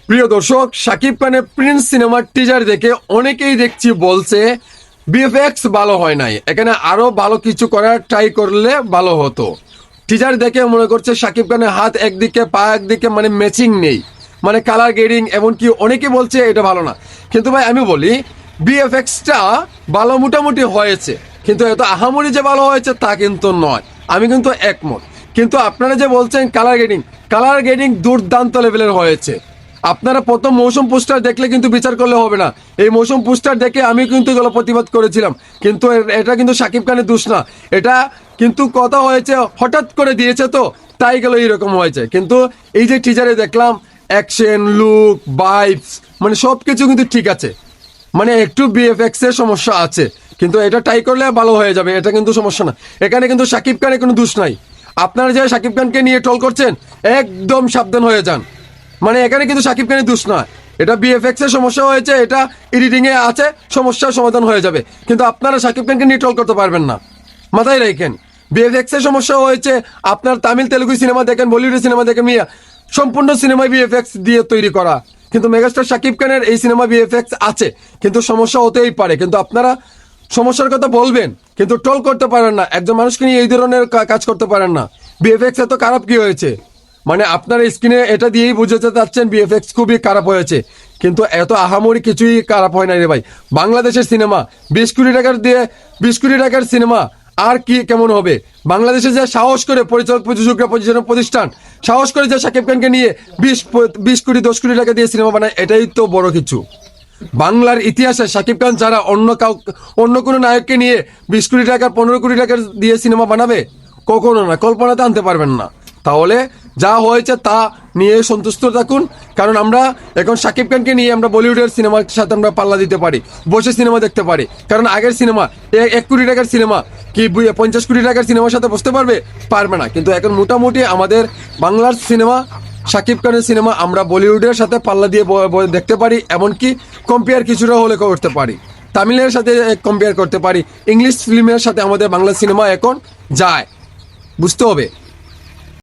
প্রিয় দর্শক, শাকিব খানের প্রিন্স সিনেমার টিজার দেখে অনেকেই দেখছি বলছে বিএফএক্স ভালো হয় নাই, এখানে আরো ভালো কিছু করার ট্রাই করলে ভালো হতো। টিজার দেখে মনে করছে শাকিব খানের হাত একদিকে পা একদিকে, মানে ম্যাচিং নেই, মানে কালার গ্রেডিং, এমনকি অনেকে বলছে এটা ভালো না। কিন্তু ভাই আমি বলি বিএফএক্সটা ভালো মোটামুটি হয়েছে, কিন্তু এত আহামরি যে ভালো হয়েছে তা কিন্তু নয়, আমি কিন্তু একমত। কিন্তু আপনারা যে বলছেন কালার গ্রেডিং দুর্দান্ত লেভেলের হয়েছে। আপনারা প্রথম মৌসুম পোস্টার দেখলে কিন্তু বিচার করলে হবে না। এই মৌসুম পোস্টার দেখে আমি কিন্তু এগুলো প্রতিবাদ করেছিলাম, কিন্তু এটা কিন্তু শাকিব খানের দোষ না। এটা কিন্তু কথা হয়েছে হঠাৎ করে দিয়েছে, তো তাই গেল এইরকম হয়েছে। কিন্তু এই যে টিজারে দেখলাম অ্যাকশন, লুক, ভাইবস, মানে সব কিছু কিন্তু ঠিক আছে, মানে একটু বিএফএক্স এর সমস্যা আছে, কিন্তু এটা ট্রাই করলে ভালো হয়ে যাবে, এটা কিন্তু সমস্যা না। এখানে কিন্তু শাকিব খানের কোনো দোষ নাই। আপনারা যে শাকিব খানকে নিয়ে ট্রল করছেন একদম সাবধান হয়ে যান, মানে এখানে কিন্তু শাকিব খানের দোষ নয়, এটা বিএফএক্স এর সমস্যা হয়েছে, এটা এডিটিং এ আছে, সমস্যার সমাধান হয়ে যাবে। কিন্তু আপনারা শাকিব খানকে নিয়ে ট্রল করতে পারবেন না, মাথায় রাখেন। বিএফএক্স এর সমস্যা হয়েছে, আপনার তামিল তেলুগু সিনেমা দেখেন, বলিউডের সিনেমা দেখেন, মিয়া সম্পূর্ণ সিনেমায় বিএফএক্স দিয়ে তৈরি করা, কিন্তু মেগাস্টার শাকিব খানের এই সিনেমা বিএফএক্স আছে, কিন্তু সমস্যা হতেই পারে। কিন্তু আপনারা সমস্যার কথা বলবেন, কিন্তু ট্রল করতে পারেন না, একজন মানুষকে নিয়ে এই ধরনের কাজ করতে পারেন না। বিএফএক্স এত খারাপ কি হয়েছে, মানে আপনার স্ক্রিনে এটা দিয়েই বুঝাতে চাচ্ছেন বিএফএক্স খুবই খারাপ হয়েছে, কিন্তু এত আহামরি কিছুই খারাপ হয় না রে ভাই। বাংলাদেশের সিনেমা 20 কোটি টাকার দিয়ে 20 কোটি টাকার সিনেমা আর কি কেমন হবে? বাংলাদেশে যে সাহস করে পরিচালক প্রযোজকরা প্রতিষ্ঠান সাহস করে যে শাকিব খানকে নিয়ে 20 কোটি 10 কোটি টাকা দিয়ে সিনেমা বানায়, এটাই তো বড় কিছু। বাংলার ইতিহাসে শাকিব খান ছাড়া অন্য কোনো নায়ককে নিয়ে 20 কোটি টাকা 15 কোটি টাকা দিয়ে সিনেমা বানাবে? কখনো না, কল্পনাতে আনতে পারবেন না। তাহলে যা হয়েছে তা নিয়ে সন্তুষ্ট থাকুন, কারণ আমরা এখন শাকিব খানকে নিয়ে আমরা বলিউডের সিনেমার সাথে আমরা পাল্লা দিতে পারি, বসে সিনেমা দেখতে পারি। কারণ আগের সিনেমা 1 কোটি টাকার সিনেমা কি 50 কোটি টাকার সিনেমার সাথে বসতে পারবে না। কিন্তু এখন মোটামুটি আমাদের বাংলার সিনেমা, শাকিব খানের সিনেমা আমরা বলিউডের সাথে পাল্লা দিয়ে দেখতে পারি, এমনকি কম্পেয়ার কিছুটা হলে করতে পারি, তামিলের সাথে কম্পেয়ার করতে পারি, ইংলিশ ফিল্মের সাথে আমাদের বাংলা সিনেমা এখন যায়, বুঝতে হবে।